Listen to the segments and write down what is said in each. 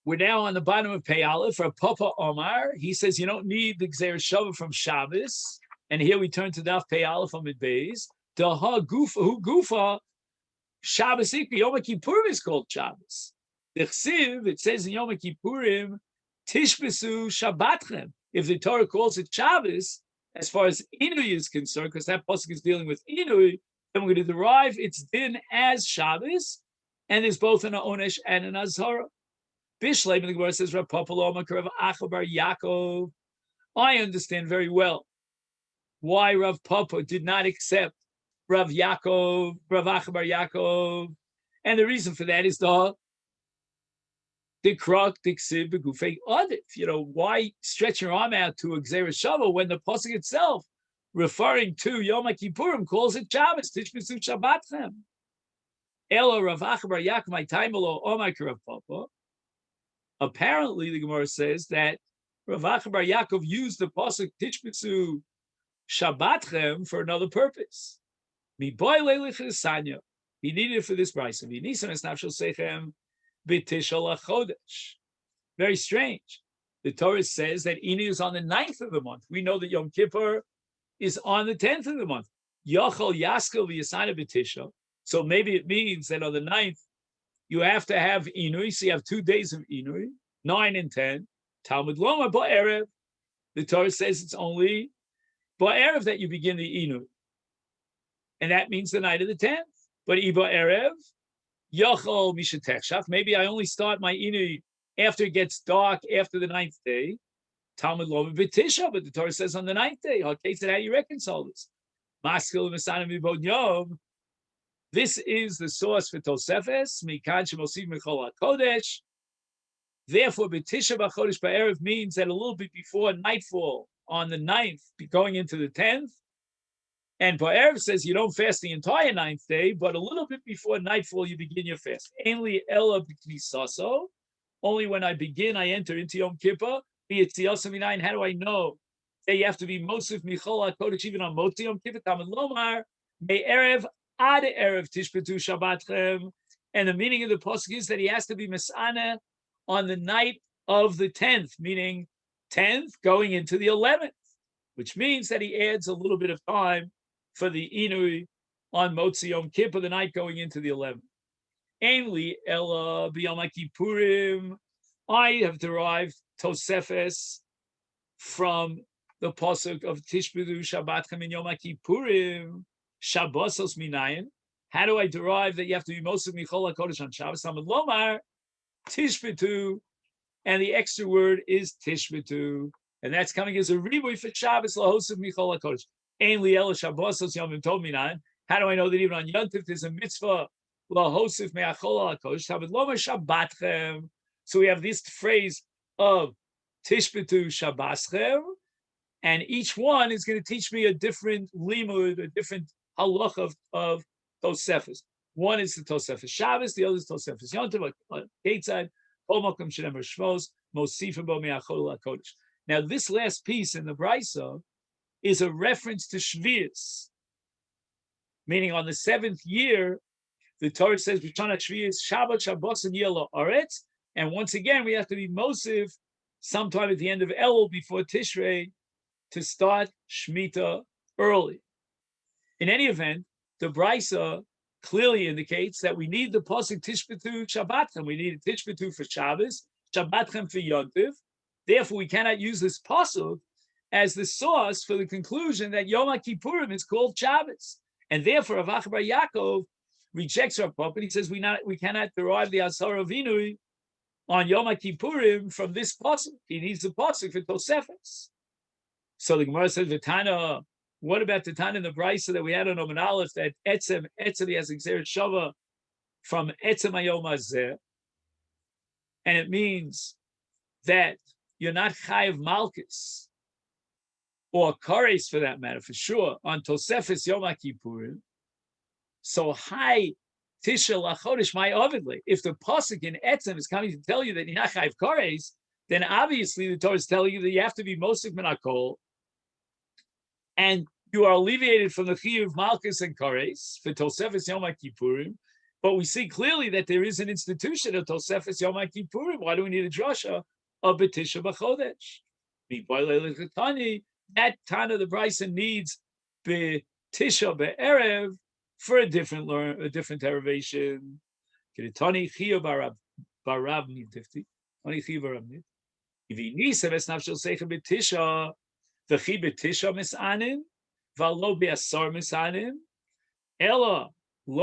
We're now on the bottom of Pei Aleph for Papa Omar. He says you don't need the Gzeir Shava from Shabbos. And here we turn to Daf Pei Aleph on Midbeis. Daha Gufa, who Gufa, Shabbos Ikri, Yom Kippurim is called Shabbos. The Chsiv, it says in Yom Kippurim, Tishbesu Shabbatchem. If the Torah calls it Shabbos, as far as Inui is concerned, because that pasuk is dealing with Inui, then we're going to derive its din as Shabbos, and there's both an Onesh and an Azhara. Bishlei, the Gemara says, Rav Papa Lo Amar Rav Acha bar Yaakov. I understand very well why Rav Papa did not accept Rav Yaakov, Rav Acha bar Yaakov, and the reason for that is the krok diksiv begufei adif. Why stretch your arm out to a Gzeira Shava when the pasuk itself, referring to Yom Kippurim, calls it Shabbos? Tishbesu Shabbatchem. Elo Rav Acha bar Yaakov, my time below Omar Rav Papa. Apparently, the Gemara says that Rav Acha bar Yaakov used the pasuk Tishbesu Shabbatchem for another purpose. He needed it for this price. Very strange. The Torah says that Ini is on the 9th of the month. We know that Yom Kippur is on the 10th of the month. Yachol Yaskel v'Yasana b'Tisha. So maybe it means that on the 9th you have to have Inui. So you have 2 days of Inui, 9 and 10. Talmud Loma ba'erev. The Torah says it's only ba'erev that you begin the Inui. And that means the night of the 10th. But Iba Erev, Yachol Mishatechshach. Maybe I only start my Inui after it gets dark, after the 9th day. Talmud Loma b'Tisha, but the Torah says on the 9th day. Okay, so how do you reconcile this? Maskil v'Sana v'Bod Yom. This is the source for Tosefes. Mikan shemosiv Michol HaKodesh. Therefore, b'Tisha b'Chodesh ba'Erev means that a little bit before nightfall on the 9th, going into the 10th, and Ba'erev says you don't fast the entire 9th day, but a little bit before nightfall you begin your fast. Only Ella b'Knisaso. Only when I begin, I enter into Yom Kippur. How do I know that you have to be Mosif Michol HaKodesh even on Moti Yom Kippur? Talmud Lomar Me'erev ad Erev Tishbetu Shabbatchem. And the meaning of the pasuk is that he has to be Masana on the night of the 10th, meaning 10th going into the 11th, which means that he adds a little bit of time for the Inui on Motzi Yom Kippur, the night going into the 11th. Ainli Ella B'Yom Kippurim. I have derived Tosefes from the pasuk of Tishbetu Shabbatchem in Yom Kippurim. Shabbosos minayin. How do I derive that you have to be Mosif Michol HaKodesh on Shabbos? Talmud Lomar Tishbetu, and the extra word is Tishbetu, and that's coming as a ribui for Shabbos lahosif Michol HaKodesh. Ein li ela Shabbosos yomim tov minan. How do I know that even on Yom Tov there's a mitzvah lahosif me'achol HaKodesh? Talmud Lomar Shabbatchem. So we have this phrase of Tishbetu Shabbaschem, and each one is going to teach me a different limud, a different halach of Tosefes. One is the Tosefes Shabbos, the other is Tosefes Yom Tov. Gateside, Kol Makom Shenemar Shmos, Mosifim Bo Me'achol HaKodesh. Now, this last piece in the Brisa is a reference to Shvius, meaning on the 7th year, the Torah says, B'shana Shvius, Shabbat, Shabbos, and Yelo Aretz. And once again, we have to be Mosif sometime at the end of Elul before Tishrei to start Shemitah early. In any event, the Brisa clearly indicates that we need the pasuk Tishbetu Shabbatchem. We need a Tishbetu for Shabbos, Shabbatchem for Yom Tov. Therefore, we cannot use this pasuk as the source for the conclusion that Yom Kippurim is called Shabbos. And therefore, Rav Acha bar Yaakov rejects Rav Papa. He says we cannot derive the Asara of Inui on Yom Kippurim from this pasuk. He needs the pasuk for Tosefes. So the Gemara says, V'tana, what about the Tana in the Brisa that we had on Omen Aleph that Etzem has Gzeir Shava from Etzem Hayom Hazeh, and it means that you're not Chayiv Malchus or Kares for that matter, for sure, on Tosefes Yom Kippurim. So Hai Tisha Lachodesh My Ovidle. If the pasuk in Etzem is coming to tell you that you're not Chayiv Kares, then obviously the Torah is telling you that you have to be Mosik Menakol, and you are alleviated from the chiyuv malchus and kares for Tosefes Yom Kippurim. But we see clearly that there is an institution of Tosefes Yom Kippurim. Why do we need a drasha of B'tisha B'chodesh? That Tana the Bryson needs B'tisha B'erev for a different derivation. Tani Chiyo Barav Nidifti. Tani Chiyo Barav Nid. If he needs to Vesnafshel Seicha B'tisha, the Chi B'tisha Misanim, Valo B'asar Misanim, Ella. This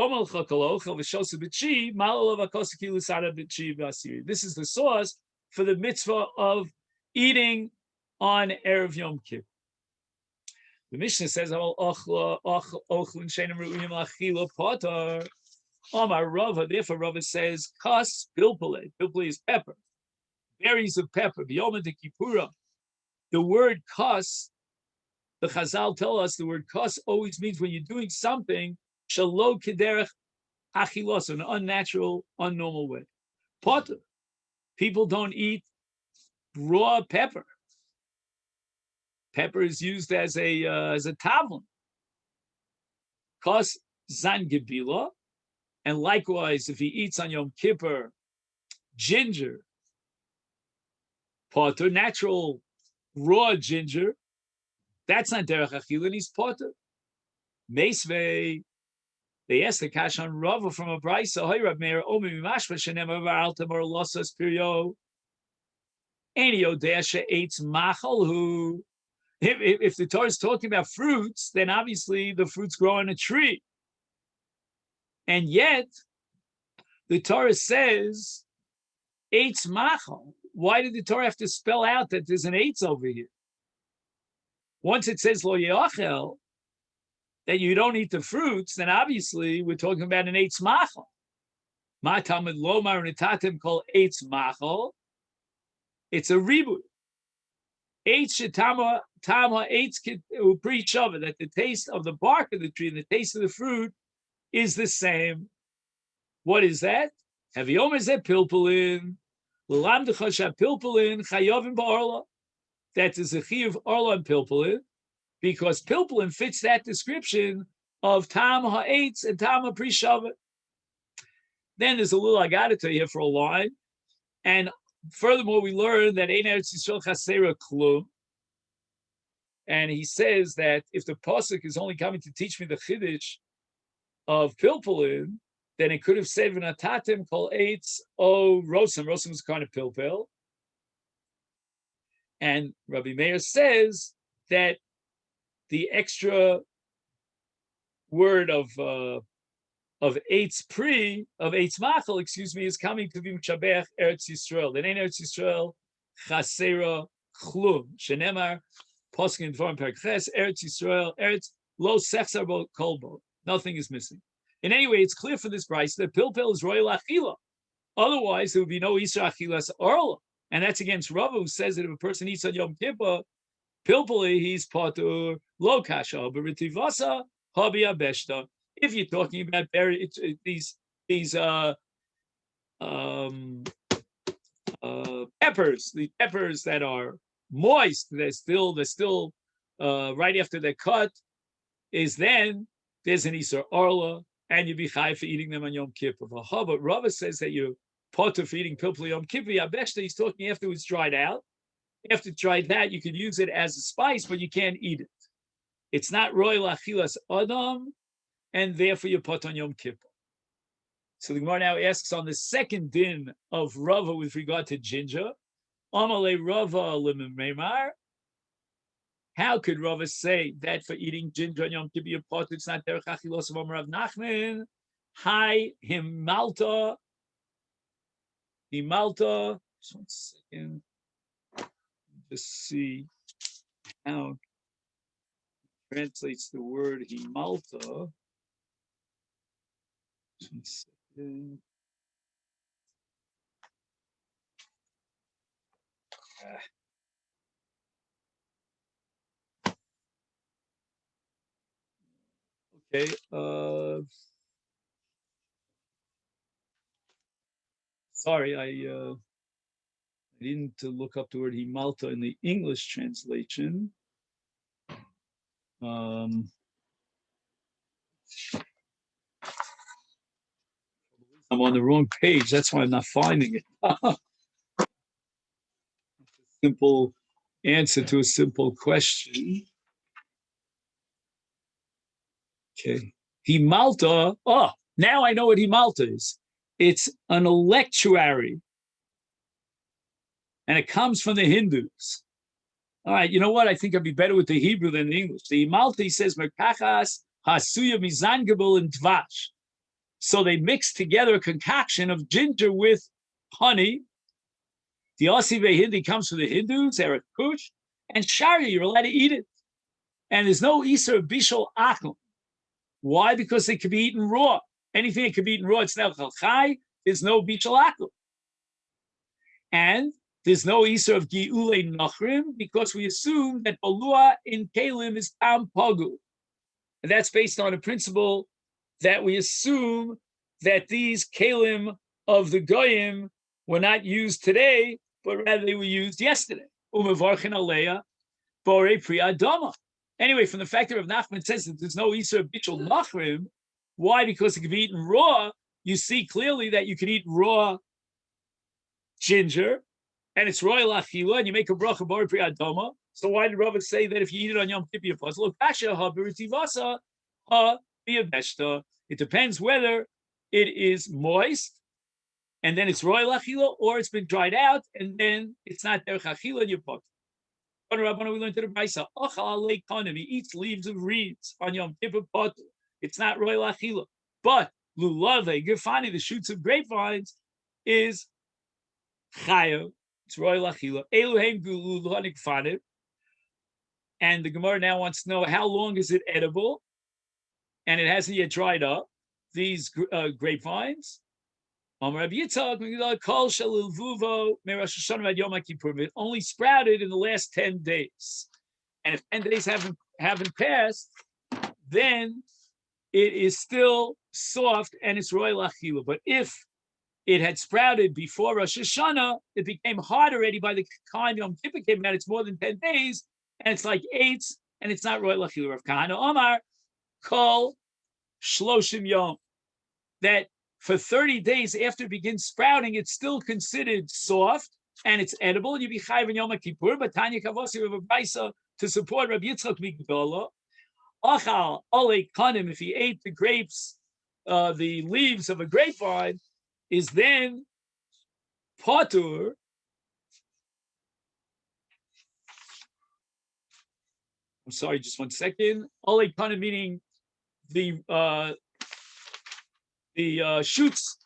is the source for the mitzvah of eating on Erev Yom Kippur. The Mishnah says, therefore Rava says, kas pilpule. Pilpule is pepper. Berries of pepper. Yoma de Kippura. The word kas, the Chazal tell us the word kas always means when you're doing something Shalo kederech achilos, an unnatural, unnormal way. Potter, people don't eat raw pepper. Pepper is used as a tavlin. Kos zan gebila, and likewise, if he eats on Yom Kippur ginger, potter, natural raw ginger, that's not derech achila, and he's potter. Meisvei. They asked the Kash on Rava from a Brisa. Hey, Rav Meir, Omi Mimashva Shenemar V'Altam or Losas Pirio. Any Odesha eats Machalhu. If the Torah is talking about fruits, then obviously the fruits grow on a tree. And yet, the Torah says Eitz Machal. Why did the Torah have to spell out that there's an Eitz over here? Once it says Lo Yochel, that you don't eat the fruits, then obviously we're talking about an eitz machal. Ma tamid lomar nitatim called eitz machal. It's a reboot. Eitz shetama eitz preach of it, that the taste of the bark of the tree and the taste of the fruit is the same. What is that? Have Yoma zeh pilpulin, l'lam dechasha pilpulin chayovim ba'orla. That is a chiyuv orla and pilpulin. Because pilpulin fits that description of tam ha'etz and tam ha'prishavet. Then there's a little I got to tell you here for a line. And furthermore, we learn that Ein Eretz Yisrael chasera klum. And he says that if the pasuk is only coming to teach me the chiddush of pilpulin, then it could have said v'natatim kol eitz o rosam. Rosam is kind of pilpul. And Rabbi Meir says that the extra word of eitz machal, is coming to be Mishabech Eretz Yisrael. Then ain't Eretz Yisrael chasera chlum. Shenemar posking in Dvarim Perek Ches Eretz Yisrael Eretz lo sechsar bo kolbo. Nothing is missing. In any way, it's clear for this price that pilpul is royal achila. Otherwise, there would be no isra achilas orla, and that's against Rava, who says that if a person eats on Yom Kippur, pilpuli, he's patur lo kasha, but ritivasa habi abeshta. If you're talking about these peppers, the peppers that are moist, they're still right after they're cut, is then there's an isur orla, and you be chai for eating them on Yom Kippur. But Rava says that you're patur for eating pilpuli Yom Kippur. Abeshta, he's talking after it's dried out. After it's dried that, you could use it as a spice, but you can't eat it. It's not royal achilas adam, and therefore you put on Yom Kippur. So the Gemara now asks on the second din of Rava with regard to ginger, Amale Rava lememar. How could Rava say that for eating ginger on Yom Kippur, pot, it's not derech achilos of Rav Nachman? Hi himalta. Just 1 second. Just see how it translates the word himalta. Just 1 second. Okay. Sorry, I didn't look up the word himalta in the English translation. I'm on the wrong page. That's why I'm not finding it. Simple answer to a simple question. Okay. Himalta. Oh, now I know what Himalta is. It's an electuary. And it comes from the Hindus. All right, you know what? I think I'd be better with the Hebrew than the English. The Himalta says Merkachas Hasuya Mizangabel and Tvash. So they mix together a concoction of ginger with honey. The Osive Hindi comes from the Hindus, Eretz Kush, and Sharia, you're allowed to eat it. And there's no Isser Bishol Akum. Why? Because it can be eaten raw. Anything that can be eaten raw, it's now Chalchai, there's no Bishol Akum. And there's no Isser of Gi'ule Nachrim because we assume that Balua in Kalim is Tam Pagu. And that's based on a principle that we assume that these Kalim of the Goyim were not used today, but rather they were used yesterday. Anyway, from the fact that Rav Nachman says that there's no Isser Bichul Nachrim, why? Because it can be eaten raw. You see clearly that you can eat raw ginger, and it's royal achila, and you make a bracha bori pri adoma. So why did Rava say that if you eat it on Yom Kippur, you're puzzled? It depends whether it is moist, and then it's royal achila, or it's been dried out, and then it's not derech achila, and you're puzzled. We learned to the Brisa. He eats leaves of reeds on Yom Kippur potter. It's not royal achila, but lulave gefani, the shoots of grapevines, is chayav. It's royal achila. Eluhem gulu luhanik fanim. And the Gemara now wants to know how long is it edible, and it hasn't yet dried up. These grapevines. It only sprouted in the last 10 days. And if 10 days haven't passed, then it is still soft and it's royal achila. But if it had sprouted before Rosh Hashanah, it became hard already by the time Yom Kippur came out. It's more than 10 days, and it's like eights, and it's not royal achila. Rav Kahana Omar, Kol Shloshim Yom. That for 30 days after it begins sprouting, it's still considered soft and it's edible, and you be chayiv in Yom Kippur. But Tanya Kavosi of a Brisa to support Rabbi Yitzchak Migdala. Achal ole kanim, if he ate the grapes, the leaves of a grapevine, is then patur. I'm sorry, just 1 second. Ole kanim meaning the shoots.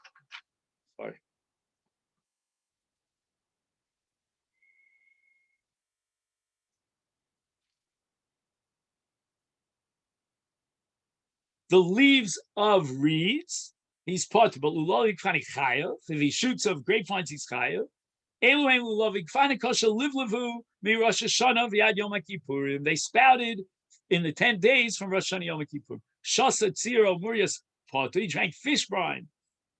Sorry. The leaves of reeds, he's part, but lulovik fani chayav. The shoots of grapevines, he's chayav. Eluhem lulovik fani kosher livlevu mi Rosh Hashanah v'ad Yom Kippurim. They spouted in the 10 days from Rosh Hashanah Yom Kippur. Shasa tziro murias potter. He drank fish brine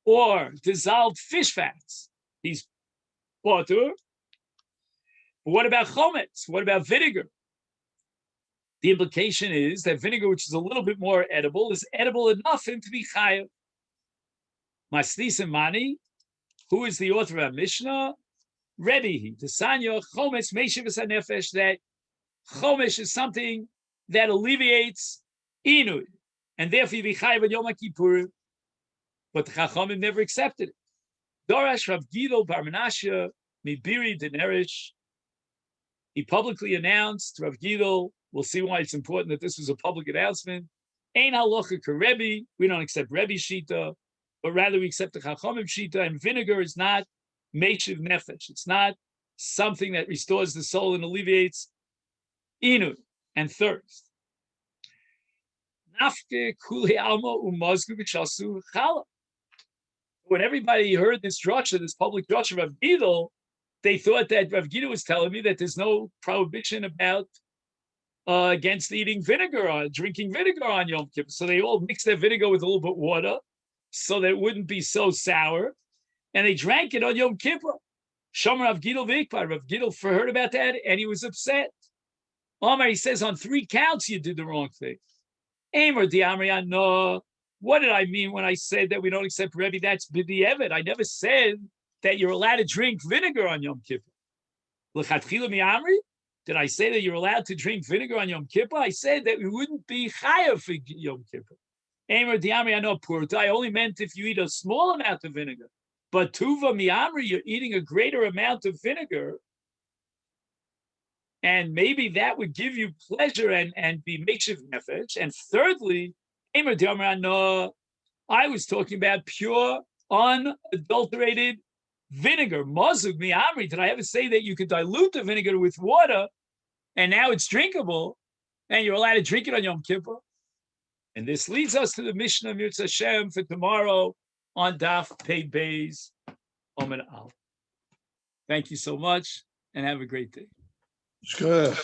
or dissolved fish fats. He's potter. But what about chometz? What about vinegar? The implication is that vinegar, which is a little bit more edible, is edible enough for him to be chayav. Maslis and Mani, who is the author of our Mishnah? Rebbe, Tesanya, chometz meishiv nefesh, that chometz is something that alleviates inud, and therefore you be chayav on Yom Kippurim. But the Chachamim never accepted it. Dorash Rav Gidol Bar Menashe Mibiri Denerish. He publicly announced, Rav Gidol, we'll see why it's important that this was a public announcement. Ein halacha karebi, we don't accept Rebbe Shita, but rather we accept the Chachamim Shita, and vinegar is not meishiv nefesh. It's not something that restores the soul and alleviates inu and thirst. Nafke kuli alma umazgu b'chasu chala. When everybody heard this drasha, this public drasha of Rav Gidol, they thought that Rav Gidol was telling me that there's no prohibition about against eating vinegar or drinking vinegar on Yom Kippur. So they all mixed their vinegar with a little bit of water so that it wouldn't be so sour. And they drank it on Yom Kippur. Shomer Rav Gidol Vikbar. Rav Gidol heard about that and he was upset. Omar, he says, on 3 counts you did the wrong thing. Amar di Amri no. what did I mean when I said that we don't accept Rebbe? That's b'di'evet. I never said that you're allowed to drink vinegar on Yom Kippur. L'chatchila mi'amri? Did I say that you're allowed to drink vinegar on Yom Kippur? I said that we wouldn't be chayav for Yom Kippur. Emer di'amri, I know purta. I only meant if you eat a small amount of vinegar. But tuva mi'amri, you're eating a greater amount of vinegar. And maybe that would give you pleasure and be makeshift nefesh. And thirdly, Emer di'amri, I know I was talking about pure, unadulterated vinegar. Mazug mi'amri. Did I ever say that you could dilute the vinegar with water and now it's drinkable and you're allowed to drink it on Yom Kippur? And this leads us to the Mishnah Mirza Hashem for tomorrow on Daf Pei Beis Omer Al. Thank you so much and have a great day. Good.